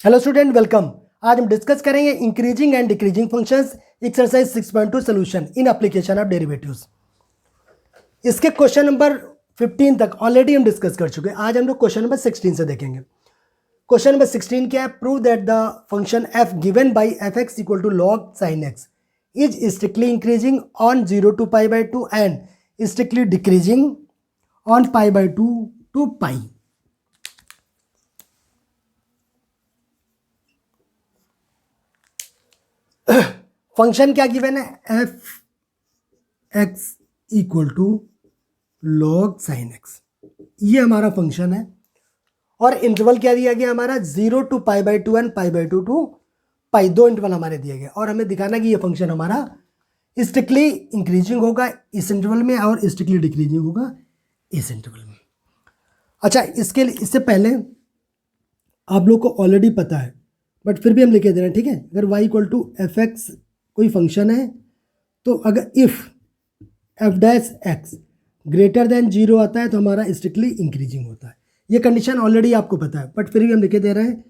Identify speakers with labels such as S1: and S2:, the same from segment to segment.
S1: Hello student, welcome. आज हम discuss करेंगे increasing and decreasing functions, exercise 6.2 solution in application of derivatives. इसके question number 15 तक already हम डिस्कस कर चुके हैं। आज हम लोग क्वेश्चन नंबर 16 से देखेंगे। क्वेश्चन नंबर 16 क्या है? Prove that the function f given by f x equal to log sine x is strictly increasing on 0 to π/2 and strictly decreasing on π/2 to π। Function क्या गिवन है? F x equal to log sine x, ये हमारा function है। और interval क्या दिया गया हमारा? 0 to π/2 एंड π/2 to π। दो इंटरवल हमारे दिए गए और हमें दिखाना कि ये फंक्शन हमारा स्ट्रिक्टली इंक्रीजिंग होगा इस इंटरवल में और स्ट्रिक्टली डिक्रीजिंग होगा इस इंटरवल में। अच्छा, इसके लिए इससे पहले आप लोग को ऑलरेडी पता है बट फिर भी हम लिखे दे रहे हैं, ठीक है। अगर y equal to F X कोई फंक्शन है तो अगर if F dash X greater than 0 आता है तो हमारा स्ट्रिक्टली इंक्रीजिंग होता है। ये कंडीशन ऑलरेडी आपको पता है बट फिर भी हम लिखे दे रहे हैं।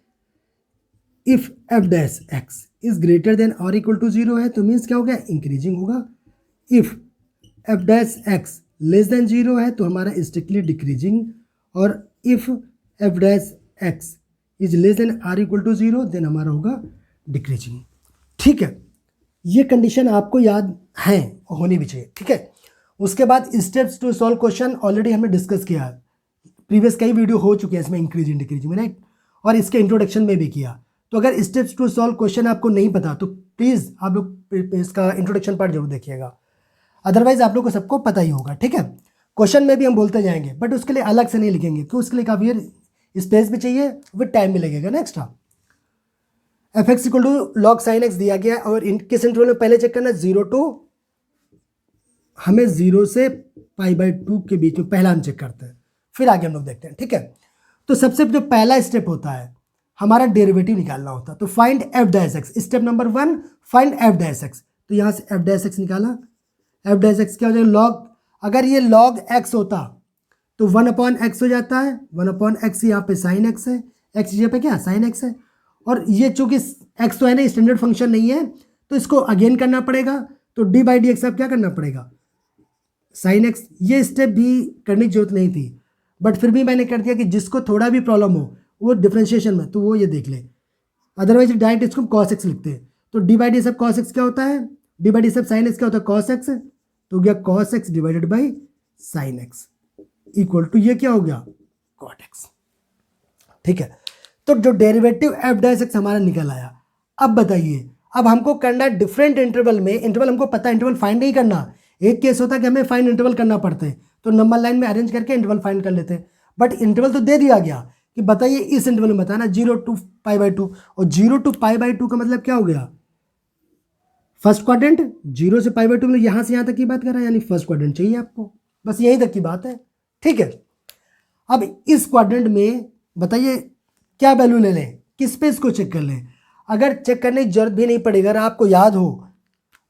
S1: If F dash X is greater than और इक्वल टू 0 है तो मीन्स क्या हो गया? इंक्रीजिंग होगा। If F dash X less than 0 है तो हमारा स्ट्रिक्टली डिक्रीजिंग, और if F dash X is less than or equal to 0 then हमारा होगा डिक्रीजिंग। ठीक है, ये कंडीशन आपको याद है, होनी भी चाहिए, ठीक है। उसके बाद steps to solve question already हमने डिस्कस किया है, प्रीवियस कई वीडियो हो चुके हैं इसमें इंक्रीजिंग डिक्रीजिंग में, राइट। और इसके इंट्रोडक्शन में भी किया। तो अगर स्टेप्स टू सॉल्व क्वेश्चन आपको नहीं पता तो प्लीज़ आप लोग इसका इंट्रोडक्शन पार्ट जरूर देखिएगा, अदरवाइज आप लोग को सबको पता ही होगा, ठीक है। क्वेश्चन में भी हम बोलते जाएंगे बट उसके लिए अलग से नहीं लिखेंगे क्योंकि उसके लिए काफ़ी स्पेस भी चाहिए, विद टाइम भी लगेगा ना extra. F x equal to log sine X दिया गया और किस इंटरवल में पहले चेक करना? 0 to, हमें 0 से π/2 के बीच में पहला हम चेक करते हैं, फिर आगे हम लोग देखते हैं, ठीक है। तो सबसे जो पहला स्टेप होता है हमारा डेरिवेटिव निकालना होता है। तो find F dash x, step number 1 find F dash x. तो यहाँ से एफ डैश एक्स निकाला। एफ डैश एक्स क्या हो जाएगा? लॉग, अगर ये लॉग एक्स होता तो 1/x हो जाता है। 1/x यहाँ पे साइन एक्स है, एक्स यहाँ पे क्या साइन एक्स है। और ये चूंकि एक्स तो है ना, स्टैंडर्ड फंक्शन नहीं है तो इसको अगेन करना पड़ेगा। तो d/dx अब क्या करना पड़ेगा? Sign x. ये स्टेप भी करने की जरूरत नहीं थी बट फिर भी मैंने कर दिया कि जिसको थोड़ा भी प्रॉब्लम हो वो डिफरेंशिएशन में तो वो ये देख ले, अदरवाइज डायरेक्ट इसको cos x लिखते हैं। तो d/d सब cos x क्या होता है? d/d सब साइन एक्स क्या होता है? cos x। तो हो गया cos x divided by sine X equal to ये क्या हो गया? cot x, ठीक है। तो जो डेरिवेटिव एफ डैश एक्स हमारा निकल आया। अब बताइए, अब हमको करना है डिफरेंट इंटरवल में। इंटरवल हमको पता है, इंटरवल फाइंड नहीं करना। एक केस होता है कि हमें फाइंड इंटरवल करना पड़ता है तो नंबर लाइन में अरेंज करके इंटरवल फाइंड कर लेते हैं। बट इंटरवल तो दे दिया गया कि बताइए इस इंटरवल में बताना 0 to π/2, और 0 to π/2 का मतलब क्या हो गया? First quadrant. 0 से π/2 मतलब यहाँ से यहाँ तक की बात कर रहा है, यानी फर्स्ट क्वाड्रेंट चाहिए आपको, बस यहीं तक की बात है, ठीक है। अब इस क्वाड्रेंट में बताइए क्या वैल्यू ले लें, किस पे इसको चेक कर लें? अगर चेक करने की जरूरत भी नहीं पड़ेगी, अगर आपको याद हो,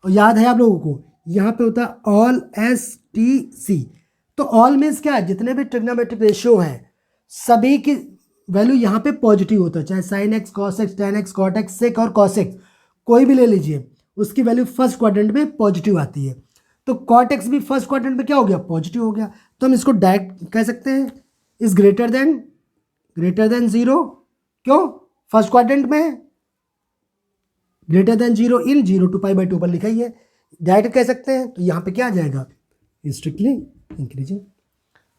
S1: और याद है आप लोगों को, यहाँ पे होता है ऑल STC। तो ऑल मीन्स क्या है? जितने भी ट्रिग्नोमेट्रिक रेशियो हैं सभी की वैल्यू यहाँ पे पॉजिटिव होता है, चाहे sine x, cos x, tan x, cot x, sec और कॉस एक्स कोई भी ले लीजिए, उसकी वैल्यू फर्स्ट क्वाड्रेंट में पॉजिटिव आती है। तो कॉट एक्स भी फर्स्ट क्वाड्रेंट में क्या हो गया? पॉजिटिव हो गया। तो हम इसको डायरेक्ट कह सकते हैं इज ग्रेटर देन 0। क्यों? फर्स्ट क्वाड्रेंट में ग्रेटर देन 0 इन 0 to π/2 पर लिखा ही है, डायरेक्ट कह सकते हैं। तो यहाँ पे क्या आ जाएगा? स्ट्रिक्टली इंक्रीजिंग,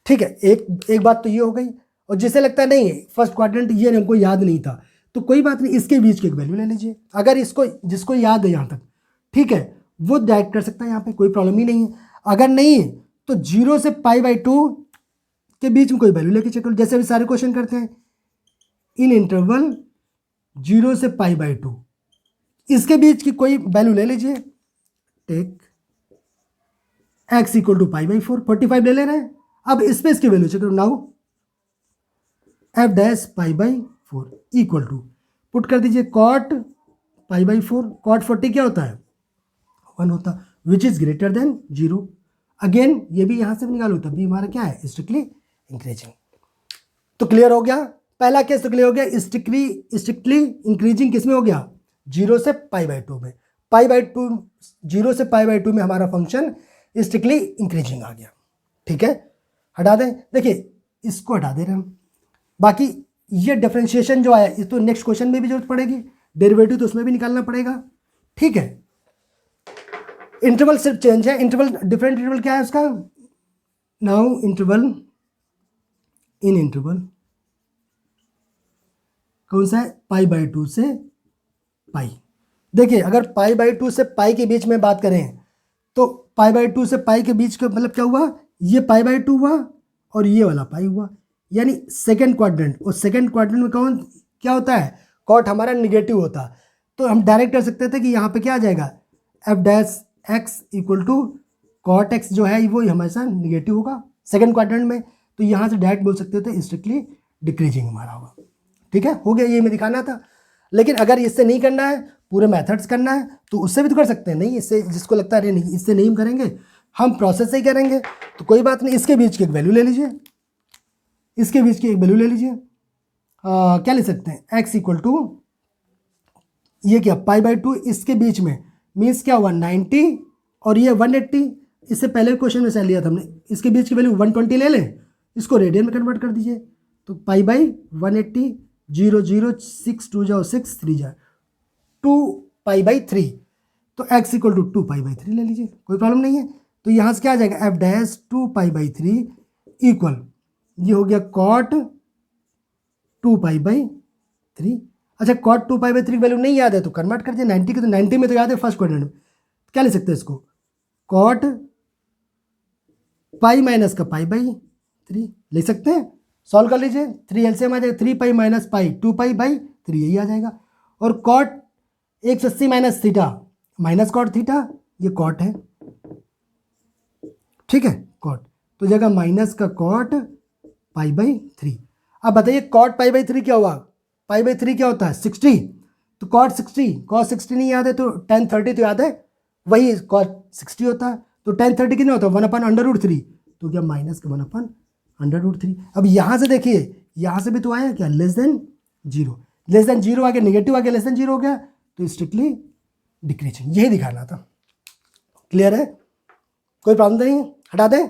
S1: ठीक है। एक बात तो ये हो गई। और जिसे लगता है नहीं फर्स्ट क्वाड्रेंट ये हमको याद नहीं था तो कोई बात नहीं, इसके बीच की एक वैल्यू ले लीजिए। अगर इसको जिसको याद है यहाँ तक, ठीक है, वो डायरेक्ट कर सकता है, यहाँ पे कोई प्रॉब्लम ही नहीं है। अगर नहीं है तो 0 से π/2 के बीच में कोई वैल्यू लेके चेक करो, जैसे अभी सारे क्वेश्चन करते हैं। इन इंटरवल 0 से π/2 इसके बीच की कोई वैल्यू ले लीजिए। टेक x इक्वल टू π/4, 45 ले रहे हैं। अब स्पेस की वैल्यू चेक करो। Now f dash π/4 equal to put कर दीजिए cot π/4। cot 40 क्या होता है? 1 होता, which is greater than 0। Again ये भी यहाँ से निकालो तब भी हमारा क्या है? Strictly increasing. तो क्लियर हो गया? पहला केस तो क्लियर हो गया, स्ट्रिक्टली इंक्रीजिंग किस में हो गया, 0 से π/2 में, π/2 0 से π/2 में हमारा फंक्शन स्ट्रिक्टली इंक्रीजिंग आ गया। ठीक है, हटा दें, देखिए इसको हटा दे रहे हम। बाकी ये डिफरेंशिएशन जो आया इस तो नेक्स्ट क्वेश्चन में भी जरूरत पड़ेगी, डेरिवेटिव तो उसमें भी निकालना पड़ेगा। ठीक है, इंटरवल सिर्फ चेंज है, इंटरवल डिफरेंट इंटरवल क्या है उसका, नाउ इंटरवल इन इंटरवल कौन सा है, π/2 से π। देखिए अगर π/2 से π के बीच में बात करें तो π/2 से π के बीच का मतलब क्या हुआ, ये π/2 हुआ और ये वाला π हुआ, यानी सेकेंड क्वाड्रेंट। और सेकेंड क्वाड्रेंट में कौन क्या होता है, कॉट हमारा निगेटिव होता। तो हम डायरेक्ट कर सकते थे कि यहाँ पे क्या आ जाएगा, f'(x) equal to cot x जो है वो हमेशा निगेटिव होगा सेकेंड क्वाड्रेंट में। तो यहाँ से डायरेक्ट बोल सकते थे स्ट्रिक्टली डिक्रीजिंग हमारा होगा। ठीक है, हो गया, ये मैं दिखाना था। लेकिन अगर इससे नहीं करना है, पूरे मेथड्स करना है, तो उससे भी तो कर सकते हैं। नहीं, इससे जिसको लगता है अरे नहीं इससे नहीं करेंगे, हम प्रोसेस से ही करेंगे, तो कोई बात नहीं। इसके बीच की एक वैल्यू ले लीजिए, इसके बीच की एक वैल्यू ले लीजिए, क्या ले सकते हैं, x इक्वल टू ये क्या π/2, इसके बीच में मीन्स क्या हुआ 90 और ये 180। इससे पहले क्वेश्चन में से लिया था हमने, इसके बीच की वैल्यु 120 ले लें, इसको रेडियन में कन्वर्ट कर दीजिए, तो π/180 0 0 6 2 जाओ 6 3 जा 2π/3, तो x इक्वल टू 2π/3 ले लीजिए, कोई प्रॉब्लम नहीं है। तो यहाँ से क्या आ जाएगा, f'(2π/3) इक्वल ये हो गया cot 2π/3। अच्छा, cot 2π/3 वैल्यू नहीं याद है तो कन्वर्ट कर दिए 90 के, तो 90 में तो याद है फर्स्ट क्वाड्रेंट में, क्या ले सकते हैं इसको, cot पाई माइनस का π/3 ले सकते हैं, सॉल्व कर लीजिए, 3 एलसीएम आ जाएगा, 3π माइनस पाई 2π/3 यही आ जाएगा। और cot 180 minus theta minus cot theta, ये cot है, ठीक है, cot तो जगह माइनस का cot π/3। अब बताइए cot π/3 क्या हुआ, π/3 क्या होता है 60, तो cot 60 cos 60 नहीं याद है तो tan 30 तो याद है, वही cot 60 होता है। तो tan 30 कितना होता है 1/√3, तो क्या माइनस का 1/√3। अब यहाँ से देखिए, यहाँ से भी तो आया क्या लेस देन 0, लेस देन 0 आ गया, निगेटिव आ गया, लेस देन 0 हो गया, तो स्ट्रिक्टली डिक्रीजिंग, यही दिखाना था। क्लियर है, कोई प्रॉब्लम नहीं, हटा दें,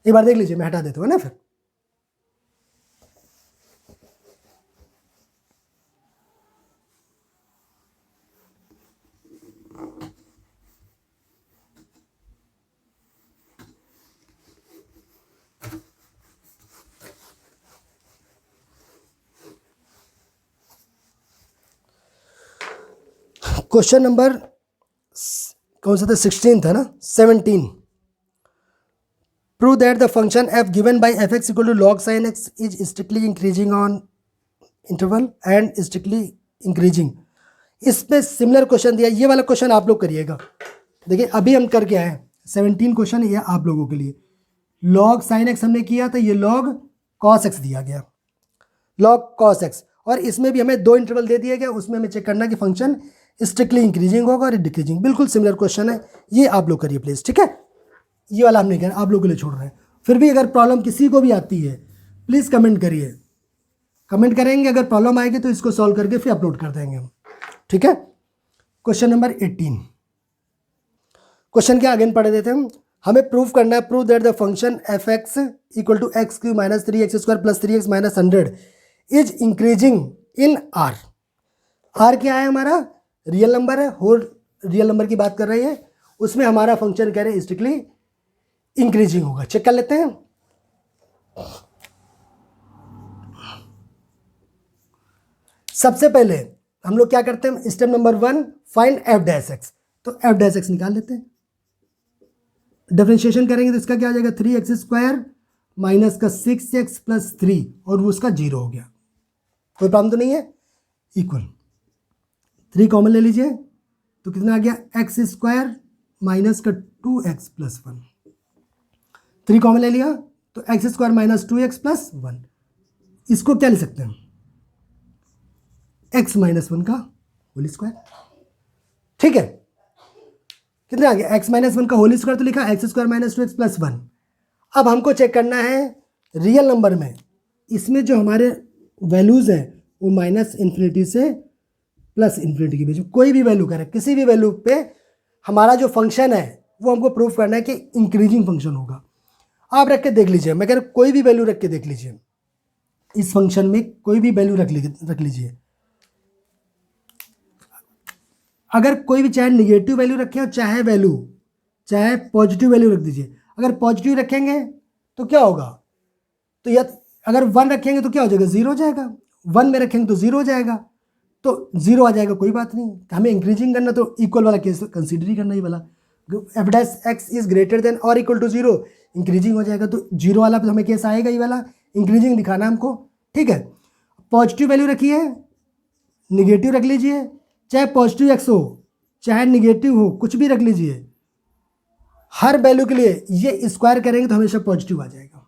S1: एक बार देख लीजिए, मैं हटा देता हूँ ना फिर। क्वेश्चन नंबर कौन सा था, 16 था ना, 17। Prove that the function f given by f(x) equal to log sin x is strictly increasing on interval and strictly increasing. इस पे सिमिलर क्वेश्चन दिया, ये वाला क्वेश्चन आप लोग करिएगा। देखिए अभी हम करके आए 17 क्वेश्चन, ये आप लोगों के लिए। log sin x हमने किया था, ये log cos x दिया गया, log cos x, और इसमें भी हमें 2 इंटरवल दे दिया गया, उसमें हमें चेक करना कि फंक्शन स्ट्रिक्टली इंक्रीजिंग होगा और डिक्रीजिंग। बिल्कुल सिमिलर क्वेश्चन है, ये आप लोग करिए प्लीज़, ठीक है। ये वाला हम नहीं कर, आप लोगों के लिए छोड़ रहे हैं। फिर भी अगर प्रॉब्लम किसी को भी आती है प्लीज़ कमेंट करिए, कमेंट करेंगे, अगर प्रॉब्लम आएगी तो इसको सॉल्व करके फिर अपलोड कर देंगे हम, ठीक है। क्वेश्चन नंबर 18, क्वेश्चन के आगे पढ़े देते हैं हम। हमें प्रूफ करना है, prove that the function f(x) equal to x³ minus 3x² plus 3x minus 100 is increasing in r। r क्या है हमारा, रियल नंबर है, होल रियल नंबर की बात कर रही है, उसमें हमारा फंक्शन कह रहे हैं स्ट्रिक्टली इंक्रीजिंग होगा। चेक कर लेते हैं। सबसे पहले हम लोग क्या करते हैं, स्टेप नंबर 1 फाइंड f'(x), तो f'(x) निकाल लेते हैं। डिफरेंशिएशन करेंगे तो इसका क्या आ जाएगा, 3x² माइनस का 6x प्लस 3, और वो उसका 0 हो गया, कोई प्रॉब्लम तो नहीं है। इक्वल 3 कॉमन ले लीजिए, तो कितना आ गया, x² माइनस का 2x प्लस 1, 3 कॉमन ले लिया तो x² माइनस 2x प्लस 1, इसको क्या ले सकते हैं, x माइनस 1 का होल स्क्वायर, ठीक है। कितना आ गया, x माइनस 1 का होल स्क्वायर तो लिखा, x² माइनस 2x प्लस 1। अब हमको चेक करना है रियल नंबर में, इसमें जो हमारे वैल्यूज़ हैं वो माइनस इन्फिनिटी से प्लस इन्फिनिटी के बीच में कोई भी वैल्यू करें, किसी भी वैल्यू पे हमारा जो फंक्शन है वो हमको प्रूव करना है कि इंक्रीजिंग फंक्शन होगा। आप रख के देख लीजिए, मैं कह रहा कोई भी वैल्यू रख के देख लीजिए, इस फंक्शन में कोई भी वैल्यू रख लीजिए। अगर कोई भी चाहे निगेटिव वैल्यू रखें और चाहे पॉजिटिव वैल्यू रख दीजिए। अगर पॉजिटिव रखेंगे तो क्या होगा, तो या अगर 1 रखेंगे तो क्या हो जाएगा, 0 हो जाएगा। 1 में रखेंगे तो 0 हो जाएगा, तो 0 आ जाएगा, कोई बात नहीं। हमें इंक्रीजिंग करना तो इक्वल वाला केस कंसीडर ही करना ही वाला। F dash X is greater than और इक्वल टू 0, इंक्रीजिंग हो जाएगा, तो 0 वाला तो हमें केस आएगा ही वाला, इंक्रीजिंग दिखाना हमको। ठीक है, पॉजिटिव वैल्यू रखिए, निगेटिव रख लीजिए, चाहे पॉजिटिव एक्स हो चाहे निगेटिव हो, कुछ भी रख लीजिए, हर वैल्यू के लिए ये स्क्वायर करेंगे तो हमेशा पॉजिटिव आ जाएगा।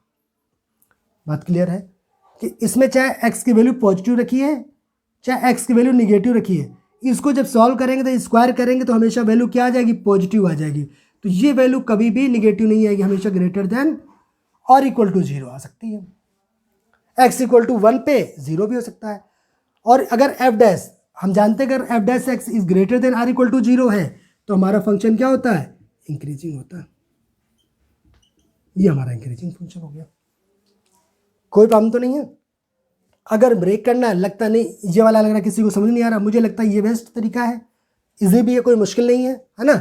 S1: बात क्लियर है कि इसमें चाहे एक्स की वैल्यू पॉजिटिव रखिए चाहे एक्स की वैल्यू निगेटिव रखिए, इसको जब सॉल्व करेंगे तो स्क्वायर करेंगे तो हमेशा वैल्यू क्या आ जाएगी, पॉजिटिव आ जाएगी। तो ये वैल्यू कभी भी निगेटिव नहीं आएगी, हमेशा ग्रेटर देन और इक्वल टू 0 आ सकती है। एक्स इक्वल टू 1 पे 0 भी हो सकता है। और अगर एफ डैश, हम जानते हैं अगर F dash X is greater than or equal to 0 है तो हमारा फंक्शन क्या होता है, इंक्रीजिंग होता है। ये हमारा इंक्रीजिंग फंक्शन हो गया। कोई प्रॉब्लम तो नहीं है। अगर ब्रेक करना है, लगता नहीं ये वाला लग रहा है किसी को समझ नहीं आ रहा, मुझे लगता है ये बेस्ट तरीका है, इजी भी है, कोई मुश्किल नहीं है ना।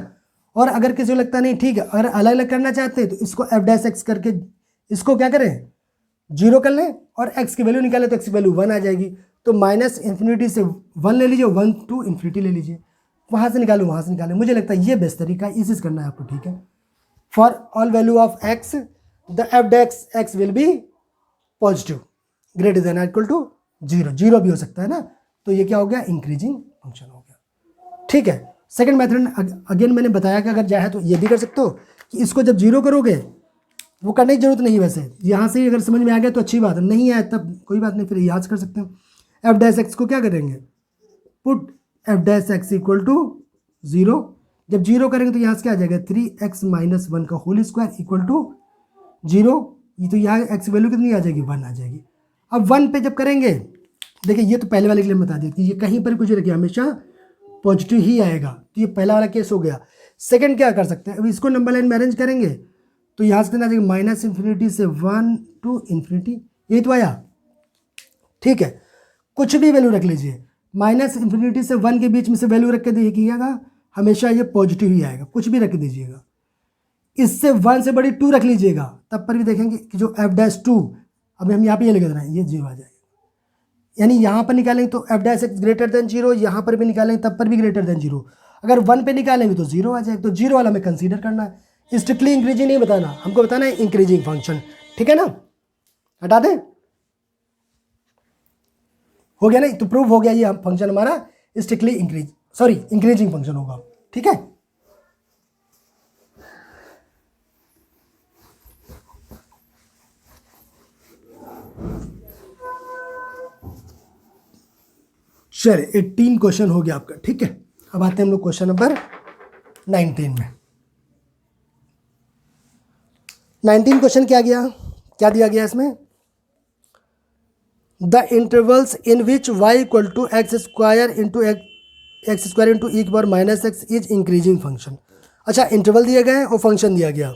S1: और अगर किसी को लगता नहीं ठीक है, अगर अलग अलग करना चाहते हैं तो इसको एफ डैश एक्स करके इसको क्या करें, 0 कर लें और एक्स की वैल्यू निकालें तो एक्स की वैल्यू 1 आ जाएगी। तो माइनस इन्फिनिटी से 1 ले लीजिए, 1 टू इन्फिनिटी ले लीजिए, वहाँ से निकालूँ वहाँ से निकालें। मुझे लगता है ये बेस्ट तरीका है, इसी से करना है आपको। ठीक है, for all value of X the F dash X will be positive greater than equal to 0, 0 भी हो सकता है ना। तो ये क्या हो गया, इंक्रीजिंग फंक्शन हो गया। ठीक है, सेकंड मेथड अगेन मैंने बताया कि अगर चाहे तो ये भी कर सकते हो कि इसको जब 0 करोगे, वो करने की जरूरत नहीं, वैसे यहाँ से अगर समझ में आ गया तो अच्छी बात है, नहीं आया तब कोई बात नहीं, फिर याद कर सकते हैं। एफ डैश एक्स को क्या करेंगे, put F dash X equal to 0, जब 0 करेंगे तो यहाँ से क्या आ जाएगा, 3x माइनस 1 का होल स्क्वायर इक्वल टू 0। ये तो यहाँ एक्स वैल्यू कितनी आ जाएगी, 1 आ जाएगी। अब 1 पे जब करेंगे, देखिए ये तो पहले वाले के लिए बता देती है, ये कहीं पर कुछ रखिए हमेशा पॉजिटिव ही आएगा, तो ये पहला वाला केस हो गया। सेकंड क्या कर सकते हैं, अब इसको नंबर लाइन में अरेंज करेंगे तो यहाँ से कितना आ जाएगा, माइनस इन्फिनिटी से 1 टू इन्फिनिटी, यही तो आया। ठीक है, कुछ भी वैल्यू रख लीजिए, माइनस इन्फिनिटी से 1 के बीच में से वैल्यू रख के देखिएगा, हमेशा ये पॉजिटिव ही आएगा, कुछ भी रख दीजिएगा। इससे 1 से बड़ी 2 रख लीजिएगा, तब पर भी देखेंगे कि जो एफ डैश 2, अब हम यहाँ पे ये लिख देना है, ये 0 आ जाएगा। यानी यहाँ पर निकालेंगे तो F dash X greater than 0, यहाँ पर भी निकालेंगे तब पर भी ग्रेटर देन 0। अगर 1 पे निकालेंगे तो 0 आ जाएगा, तो 0 वाला हमें कंसीडर करना है, स्ट्रिक्टली इंक्रीजिंग नहीं बताना, हमको बताना है इंक्रीजिंग फंक्शन। ठीक है ना, हटा दें, हो गया ना, तो प्रूव हो गया ये फंक्शन हमारा स्ट्रिक्टली इंक्रीजिंग फंक्शन होगा। ठीक है, चलिए 18 क्वेश्चन हो गया आपका। ठीक है, अब आते हैं हम लोग क्वेश्चन नंबर 19 में। 19 क्वेश्चन क्या दिया गया इसमें, the intervals in which y equal to x square into e की power minus x is increasing function. अच्छा, इंटरवल दिया गया है और फंक्शन दिया गया,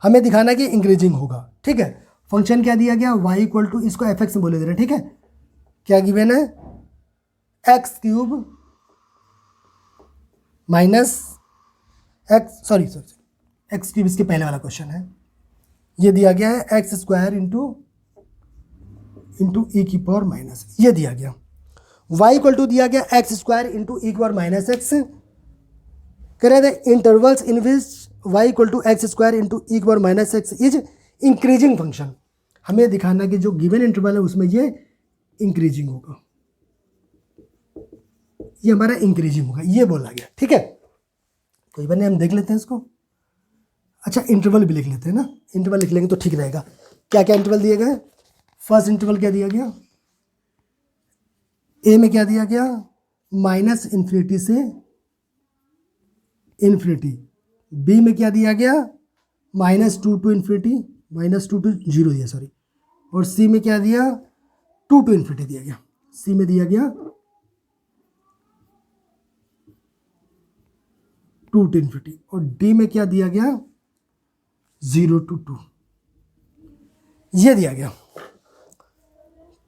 S1: हमें दिखाना कि इंक्रीजिंग होगा। ठीक है, फंक्शन क्या दिया गया, y इक्वल टू, इसको एफ एक्स बोले दे रहे हैं। ठीक है, क्या गिवन है, x cube minus x x cube, इसके पहले वाला क्वेश्चन है। ये दिया गया है एक्स स्क्वायर इंटू ई की पावर माइनस, ये दिया गया। y इक्वल टू दिया गया एक्स स्क्वायर इंटू ई की पावर माइनस एक्स, कह रहे थे intervals in which y equal to x square into e की power minus x is increasing function. हमें दिखाना कि जो गिवन इंटरवल है उसमें ये इंक्रीजिंग होगा, ये हमारा इंक्रीजिंग होगा, ये बोला गया। ठीक है, कोई बात नहीं, हम देख लेते हैं इसको। अच्छा, इंटरवल भी लिख लेते हैं ना, इंटरवल लिख लेंगे तो ठीक रहेगा। क्या क्या इंटरवल दिए गए, फर्स्ट इंटरवल क्या दिया गया, ए में क्या दिया गया, माइनस इन्फिनिटी से इन्फिनिटी, बी में क्या दिया गया, -2 टू इन्फिनिटी, -2 टू 0 दिया, सॉरी, और सी में क्या दिया, 2 to इन्फिनिटी दिया गया, सी में दिया गया 2 to इन्फिनिटी, और डी में क्या दिया गया 0 to 2, ये दिया गया।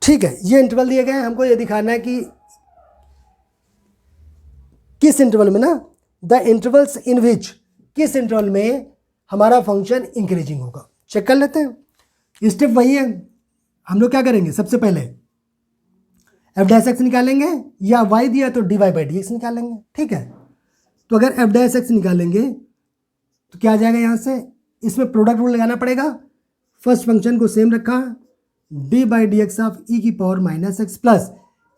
S1: ठीक है, ये इंटरवल दिए गए। हमको ये दिखाना है कि किस इंटरवल में ना, द इंटरवल्स इन विच, किस इंटरवल में हमारा फंक्शन इंक्रीजिंग होगा। चेक कर लेते हैं। स्टेप वही है, हम लोग क्या करेंगे, सबसे पहले एफ डैश एक्स निकालेंगे, या वाई दिया तो D Y by D X निकालेंगे। ठीक है, तो अगर एफ डैश एक्स निकालेंगे तो क्या आ जाएगा, यहाँ से इसमें प्रोडक्ट रूल लगाना पड़ेगा। फर्स्ट फंक्शन को सेम रखा, d by D x of e की power minus x plus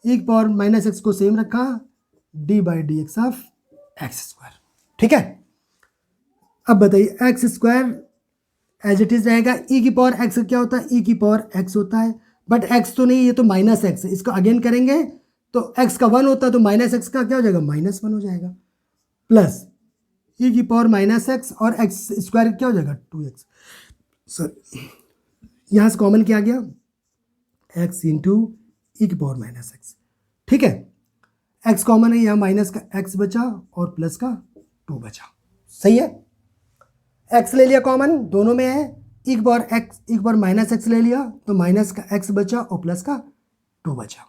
S1: e की पावर माइनस एक्स को सेम रखा, d by D x of x square. ठीक है, अब बताइए x square as it is रहेगा, ई की पावर एक्स क्या होता है, ई की पावर एक्स होता है, बट एक्स तो नहीं, ये तो माइनस एक्स है। इसको अगेन करेंगे तो एक्स का 1 होता है, तो माइनस एक्स का क्या हो जाएगा, -1 हो जाएगा, प्लस ई की पावर माइनस एक्स और एक्स स्क्वायर क्या हो जाएगा 2x। सॉरी, यहाँ से कॉमन क्या आ गया, एक्स इंटू ई की पावर माइनस एक्स। ठीक है, एक्स कॉमन है, यहाँ माइनस का एक्स बचा और प्लस का 2 बचा। सही है, एक्स ले लिया कॉमन, दोनों में है, एक बार एक्स एक बार माइनस एक्स ले लिया तो माइनस का एक्स बचा और प्लस का 2 बचा।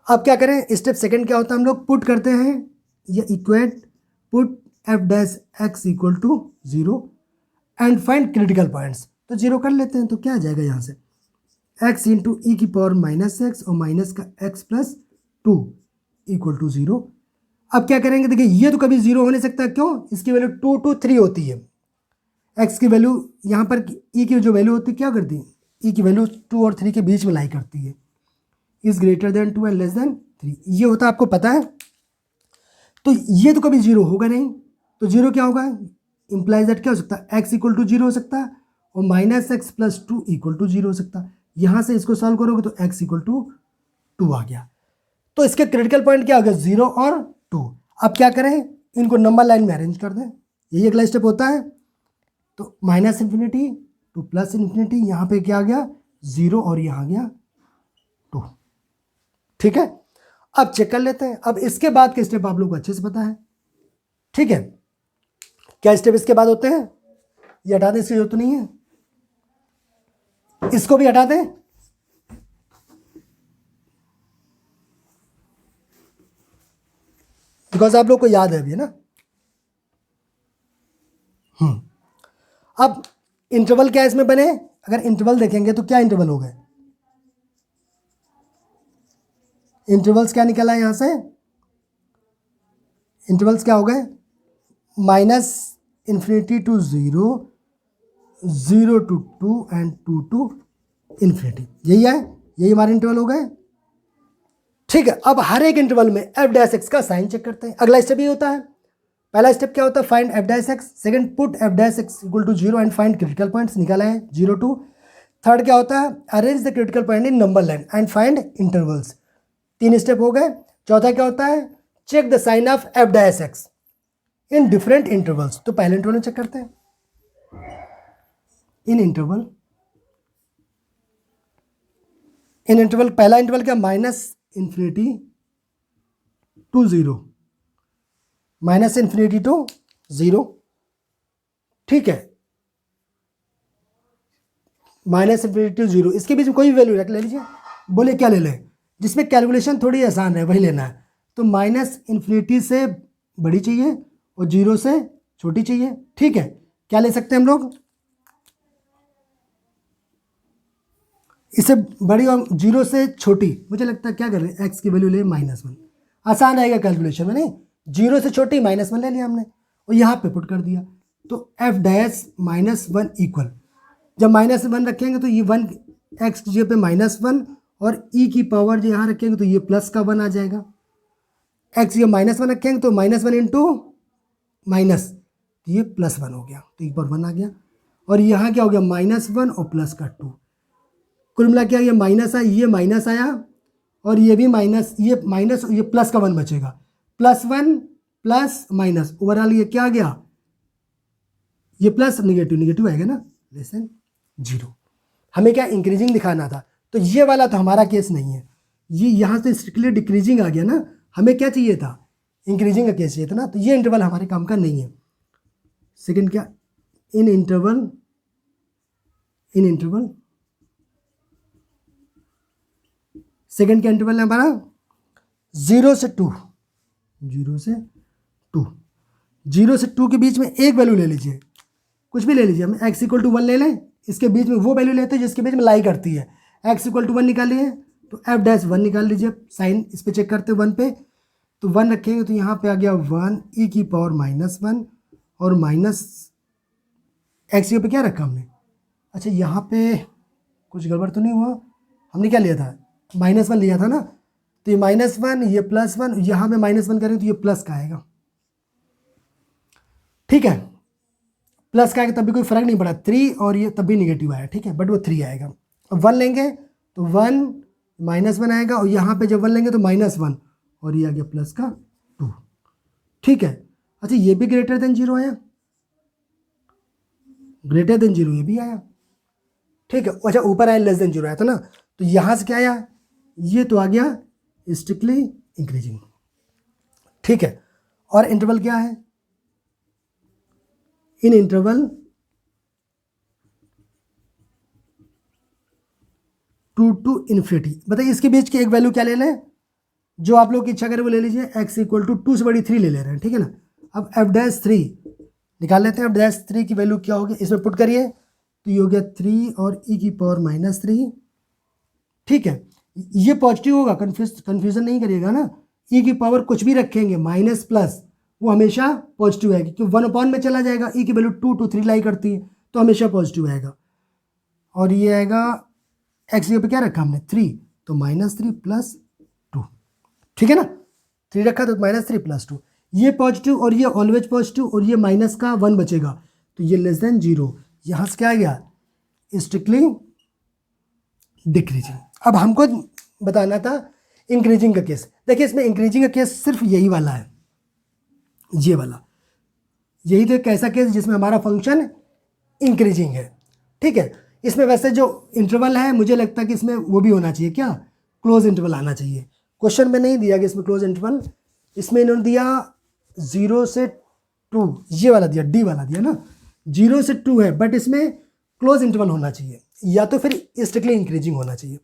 S1: अब क्या करें, स्टेप सेकंड क्या होता है, हम लोग पुट करते हैं, ये equate put F dash X equal to 0 and find critical points. तो 0 कर लेते हैं, तो क्या आ जाएगा यहाँ से, एक्स इंटू ई की पावर माइनस एक्स और माइनस का एक्स प्लस 2 इक्वल टू 0। अब क्या करेंगे, देखिए ये तो कभी 0 हो नहीं सकता, क्यों, इसकी वैल्यू 2 to 3 होती है। एक्स की वैल्यू यहाँ पर ई की जो वैल्यू होती है क्या करती है, ई की वैल्यू 2 और 3 के बीच में लाई करती है, is greater then 2 and less than 3, ये होता है, आपको पता है। तो ये तो कभी 0 होगा नहीं, तो 0 क्या होगा, इंप्लाइज दैट क्या हो सकता है, एक्स इक्वल टू 0 हो सकता है और minus x plus 2 equal to 0 हो सकता है। यहाँ से इसको सॉल्व करोगे तो एक्स इक्वल टू 2 आ गया। तो इसके क्रिटिकल पॉइंट क्या हो गया, 0 और 2। अब क्या करें, इनको नंबर लाइन में अरेंज कर दें, यही अगला स्टेप होता है। तो minus infinity two plus infinity, यहाँ पे क्या आ गया 0 और यहाँ आ गया 2। ठीक है, अब चेक कर लेते हैं। अब इसके बाद के स्टेप आप लोग को अच्छे से पता है। ठीक है, क्या स्टेप इसके बाद होते हैं, ये हटा दें, इसकी जरूरत नहीं है, इसको भी हटा दें, बिकॉज आप लोग को याद है अभी ना। अब इंटरवल क्या इसमें बने, अगर इंटरवल देखेंगे तो क्या इंटरवल हो गए, इंटरवल्स क्या निकला है यहां से, इंटरवल्स क्या हो गए, minus infinity to 0, 0 to 2 and 2 to infinity, यही है, यही हमारे इंटरवल हो गए। ठीक है, अब हर एक इंटरवल में एफ डैश एक्स का साइन चेक करते हैं। अगला स्टेप ये होता है, पहला स्टेप क्या होता है, find F dash X, second put F dash X equal to 0 and find critical points, निकाला है 0 to। थर्ड क्या होता है, arrange the critical point in number line and find intervals. 3 step हो गए। चौथा क्या होता है, check the sign of F dash X in different intervals. तो पहले इंटरवल चेक करते हैं, इन इंटरवल पहला इंटरवल क्या, minus infinity to 0, minus infinity to 0। ठीक है, माइनस इन्फिनिटी टू 0, इसके बीच में कोई भी वैल्यू रख ले लीजिए, बोले क्या ले लें, जिसमें कैलकुलेशन थोड़ी आसान है वही लेना है। तो माइनस इन्फिनिटी से बड़ी चाहिए और 0 से छोटी चाहिए। ठीक है, क्या ले सकते हैं हम लोग, इसे बड़ी और 0 से छोटी, मुझे लगता है क्या कर रहे हैं, एक्स की वैल्यू ले -1, आसान रहेगा कैलकुलेशन में, नहीं 0 से छोटी -1 ले लिया हमने और यहाँ पे पुट कर दिया। तो एफ डैश -1 इक्वल, जब -1 रखेंगे तो ये 1 एक्स की जगह पे -1 और ई की पावर जो यहाँ रखेंगे तो ये प्लस का 1 आ जाएगा। एक्स ये -1 रखेंगे तो -1 इंटू माइनस, तो ये +1 हो गया, तो एक बार 1 आ गया और यहाँ क्या हो गया -1 और प्लस का 2, कुल मिला क्या, ये माइनस आया, ये माइनस आया और ये भी माइनस, ये माइनस, ये प्लस का 1 बचेगा, +1 प्लस माइनस, ओवरऑल ये क्या आ गया, ये प्लस नेगेटिव नेगेटिव आएगा ना, लेस देन 0। हमें क्या इंक्रीजिंग दिखाना था। तो ये वाला तो हमारा केस नहीं है, ये यहाँ से स्ट्रिक्टली डिक्रीजिंग आ गया ना, हमें क्या चाहिए था, इंक्रीजिंग का केस चाहिए था ना, तो ये इंटरवल हमारे काम का नहीं है। सेकंड क्या, इन इंटरवल सेकंड क्या इंटरवल है हमारा 0 से 2, 0 से 2, 0 से 2 के बीच में एक वैल्यू ले लीजिए, कुछ भी ले लीजिए, हम x इक्वल टू 1 ले लें, इसके बीच में वो वैल्यू लेते हैं जिसके बीच में लाई करती है। x इक्वल टू 1 निकालिए तो f डैश 1 निकाल लीजिए, साइन इस पे चेक करते हैं 1 पे, तो 1 रखेंगे तो यहाँ पे आ गया 1 e की पावर -1 और माइनस एक्स पे क्या रखा हमने, अच्छा यहाँ पे कुछ गड़बड़ तो नहीं हुआ, हमने क्या लिया था -1 लिया था ना, तो ये -1 ये +1, यहाँ पे -1 करें तो ये प्लस का आएगा, ठीक है, प्लस का आएगा तब भी कोई फर्क नहीं पड़ा, 3 और ये तब भी निगेटिव आया, ठीक है, बट वो 3 आएगा। अब 1 लेंगे तो 1 -1 आएगा और यहाँ पे जब 1 लेंगे तो -1 और ये आ गया प्लस का 2, ठीक है। अच्छा ये भी ग्रेटर देन 0 आया, ग्रेटर देन 0 ये भी आया, ठीक है। अच्छा ऊपर आया लेस देन 0 आया था ना, तो यहाँ से क्या आया, ये तो आ गया स्ट्रिक्टली इंक्रीजिंग, ठीक है। और इंटरवल क्या है, इन इंटरवल 2 to इन्फिनिटी, बताइए इसके बीच की एक वैल्यू क्या ले लें, जो आप लोग की इच्छा करें वो ले लीजिए, x इक्वल टू 2 से बड़ी 3 ले ले रहे हैं, ठीक है ना। अब f'3 निकाल लेते हैं, f'3 की वैल्यू क्या होगी, इसमें पुट करिए तो ये हो गया 3 और e की पावर -3, ठीक है। ये पॉजिटिव होगा, कन्फ्यूजन नहीं करिएगा ना, e की पावर कुछ भी रखेंगे माइनस प्लस वो हमेशा पॉजिटिव आएगी, क्योंकि 1/में चला जाएगा, e की वैल्यू 2 to 3 लाई करती है तो हमेशा पॉजिटिव आएगा। और ये आएगा x पे क्या रखा हमने 3, तो -3 + 2, ठीक है ना, 3 रखा तो -3 + 2, ये पॉजिटिव और ये ऑलवेज पॉजिटिव और ये माइनस का 1 बचेगा, तो ये लेस देन 0, यहाँ से क्या आ गया स्ट्रिक्टली डिक्रीजिंग। अब हमको बताना था इंक्रीजिंग का केस, देखिए इसमें इंक्रीजिंग का केस सिर्फ यही वाला है, ये वाला, यही तो एक ऐसा केस जिसमें हमारा फंक्शन इंक्रीजिंग है, ठीक है। इसमें वैसे जो इंटरवल है मुझे लगता है कि इसमें वो भी होना चाहिए, क्या क्लोज इंटरवल आना चाहिए, क्वेश्चन में नहीं दिया कि इसमें क्लोज इंटरवल, इसमें इन्होंने दिया 0 से 2, ये वाला दिया, डी वाला दिया ना, 0 से 2 है, बट इसमें क्लोज इंटरवल होना चाहिए, या तो फिर स्ट्रिक्टली इंक्रीजिंग होना चाहिए,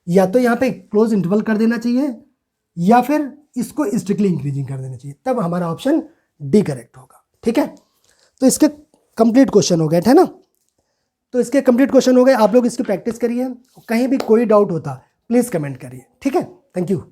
S1: या तो यहाँ पे क्लोज इंटरवल कर देना चाहिए या फिर इसको स्ट्रिक्टली इंक्रीजिंग कर देना चाहिए, तब हमारा ऑप्शन डी करेक्ट होगा, ठीक है। तो इसके कंप्लीट क्वेश्चन हो गए थे ना, तो इसके कंप्लीट क्वेश्चन हो गए, आप लोग इसकी प्रैक्टिस करिए, कहीं भी कोई डाउट होता प्लीज़ कमेंट करिए, ठीक है। Thank you.